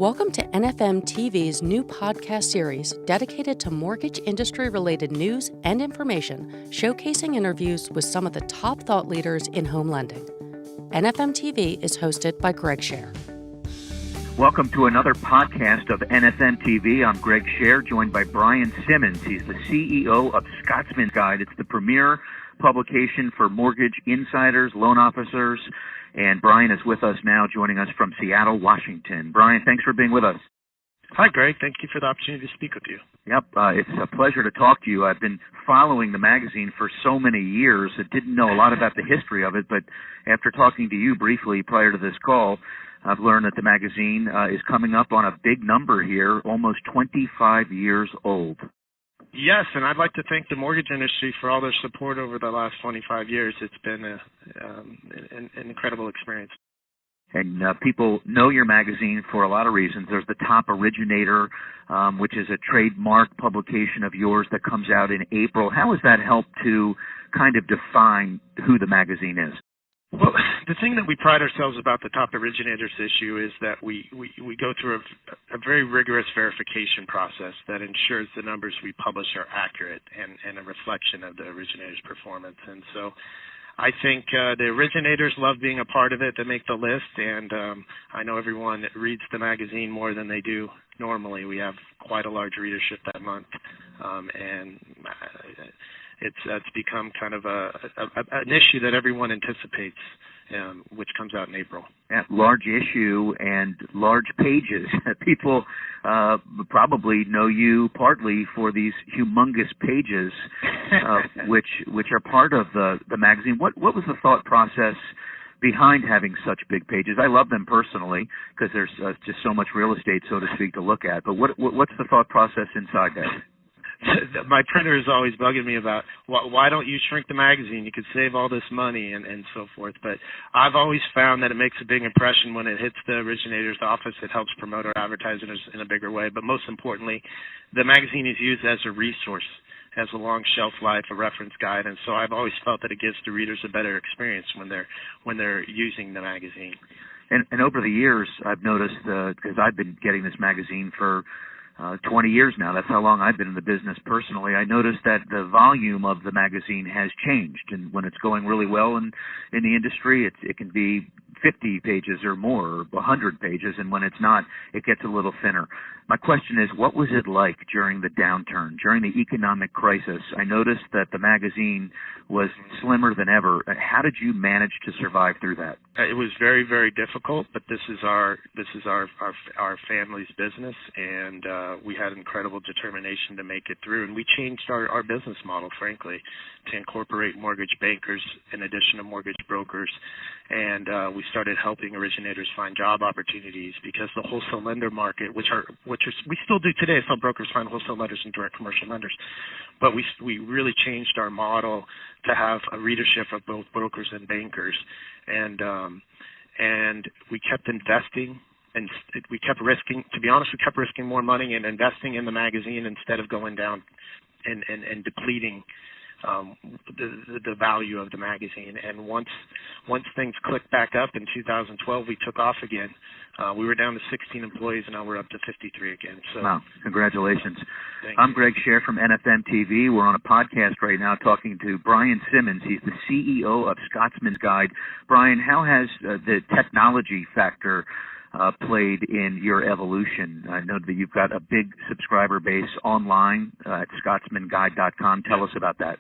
Welcome to NFM TV's new podcast series dedicated to mortgage industry-related news and information, showcasing interviews with some of the top thought leaders in home lending. NFM TV is hosted by Greg Scher. Welcome to another podcast of NFM TV. I'm Greg Scher, joined by Brian Simmons. He's the CEO of Scotsman Guide. It's the premier publication for mortgage insiders, loan officers, and Brian is with us now, joining us from Seattle, Washington. Brian, thanks for being with us. Hi, Greg. Thank you for the opportunity to speak with you. Yep, it's a pleasure to talk to you. I've been following the magazine for so many years. I didn't know a lot about the history of it, but after talking to you briefly prior to this call, I've learned that the magazine is coming up on a big number here, almost 25 years old. Yes, and I'd like to thank the mortgage industry for all their support over the last 25 years. It's been an incredible experience. And people know your magazine for a lot of reasons. There's the Top Originator, which is a trademark publication of yours that comes out in April. How has that helped to kind of define who the magazine is? Well, the thing that we pride ourselves about the Top Originators issue is that we go through a very rigorous verification process that ensures the numbers we publish are accurate and a reflection of the originators' performance. And so I think the originators love being a part of it. They make the list, and I know everyone reads the magazine more than they do normally. We have quite a large readership that month, and it's become kind of an issue that everyone anticipates, which comes out in April. Yeah, large issue and large pages. People probably know you partly for these humongous pages, which are part of the magazine. What was the thought process behind having such big pages? I love them personally because there's just so much real estate, so to speak, to look at. But what's the thought process inside that? My printer is always bugging me about why don't you shrink the magazine? You could save all this money and so forth. But I've always found that it makes a big impression when it hits the originator's office. It helps promote our advertisers in a bigger way. But most importantly, the magazine is used as a resource, has a long shelf life, a reference guide, and so I've always felt that it gives the readers a better experience when they're using the magazine. And over the years, I've noticed, because I've been getting this magazine for 20 years now. That's how long I've been in the business personally. I noticed that the volume of the magazine has changed, and when it's going really well in the industry, it can be 50 pages or more, or 100 pages, and when it's not, it gets a little thinner. My question is, what was it like during the downturn, during the economic crisis? I noticed that the magazine was slimmer than ever. How did you manage to survive through that? It was very, very difficult, but this is our family's business, and we had incredible determination to make it through. And we changed our business model, frankly, to incorporate mortgage bankers in addition to mortgage brokers. And we started helping originators find job opportunities because the wholesale lender market, which we still do today, help brokers find wholesale lenders and direct commercial lenders. But we really changed our model to have a readership of both brokers and bankers. And we kept investing. And we kept risking, to be honest, we kept risking more money and investing in the magazine instead of going down and depleting the value of the magazine. And once things clicked back up in 2012, we took off again. We were down to 16 employees, and now we're up to 53 again. So, wow, congratulations. I'm Greg Scher from NFM TV. We're on a podcast right now talking to Brian Simmons. He's the CEO of Scotsman's Guide. Brian, how has the technology factor played in your evolution? I know that you've got a big subscriber base online at scotsmanguide.com. Tell us about that.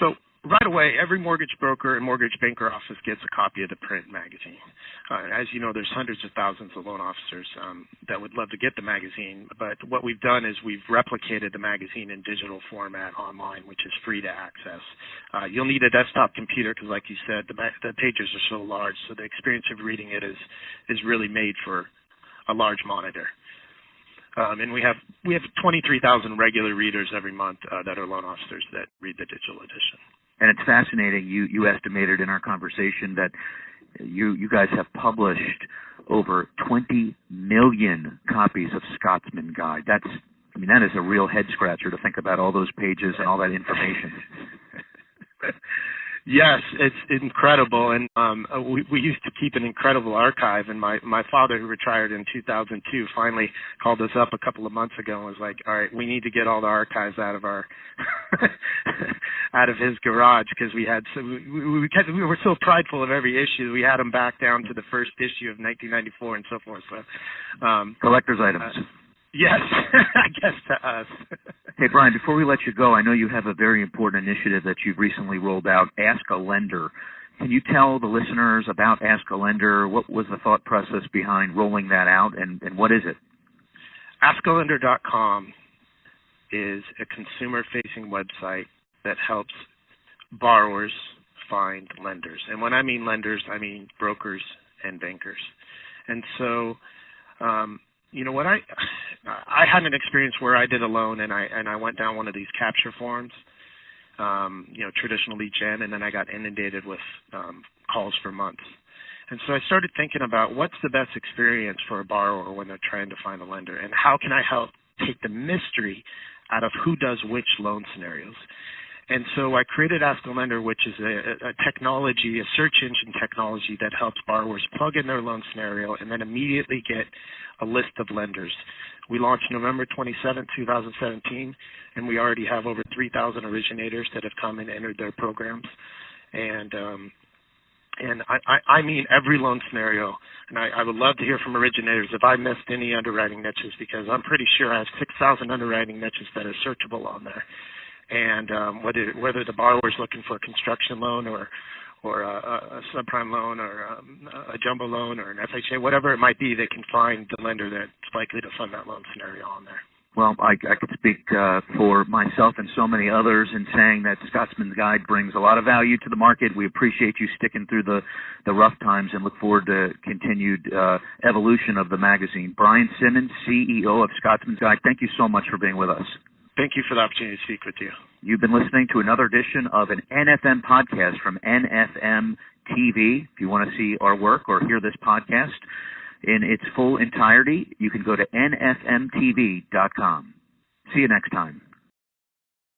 So right away, every mortgage broker and mortgage banker office gets a copy of the print magazine. As you know, there's hundreds of thousands of loan officers that would love to get the magazine. But what we've done is we've replicated the magazine in digital format online, which is free to access. You'll need a desktop computer because, like you said, the pages are so large, so the experience of reading it is really made for a large monitor. And we have 23,000 regular readers every month that are loan officers that read the digital edition. And it's fascinating. You estimated in our conversation that you guys have published over 20 million copies of Scotsman Guide. That is a real head scratcher to think about all those pages and all that information. Yes, it's incredible, and we used to keep an incredible archive. And my father, who retired in 2002, finally called us up a couple of months ago and was like, "All right, we need to get all the archives out of our out of his garage because we were so prideful of every issue. We had them back down to the first issue of 1994 and so forth." So collector's items. Yes, I guess to us. Hey, Brian, before we let you go, I know you have a very important initiative that you've recently rolled out, Ask a Lender. Can you tell the listeners about Ask a Lender? What was the thought process behind rolling that out, and what is it? AskALender.com is a consumer-facing website that helps borrowers find lenders. And when I mean lenders, I mean brokers and bankers. And so what I had an experience where I did a loan and I went down one of these capture forms, traditional lead gen, and then I got inundated with calls for months. And so I started thinking about what's the best experience for a borrower when they're trying to find a lender, and how can I help take the mystery out of who does which loan scenarios. And so I created Ask a Lender, which is a technology, a search engine technology that helps borrowers plug in their loan scenario and then immediately get a list of lenders. We launched November 27, 2017, and we already have over 3,000 originators that have come and entered their programs. And I mean every loan scenario. And I would love to hear from originators if I missed any underwriting niches, because I'm pretty sure I have 6,000 underwriting niches that are searchable on there. And whether the borrower is looking for a construction loan or a subprime loan or a jumbo loan or an FHA, whatever it might be, they can find the lender that's likely to fund that loan scenario on there. Well, I could speak for myself and so many others in saying that Scotsman's Guide brings a lot of value to the market. We appreciate you sticking through the rough times and look forward to continued evolution of the magazine. Brian Simmons, CEO of Scotsman's Guide, thank you so much for being with us. Thank you for the opportunity to speak with you. You've been listening to another edition of an NFM podcast from NFM TV. If you want to see our work or hear this podcast in its full entirety, you can go to nfmtv.com. See you next time.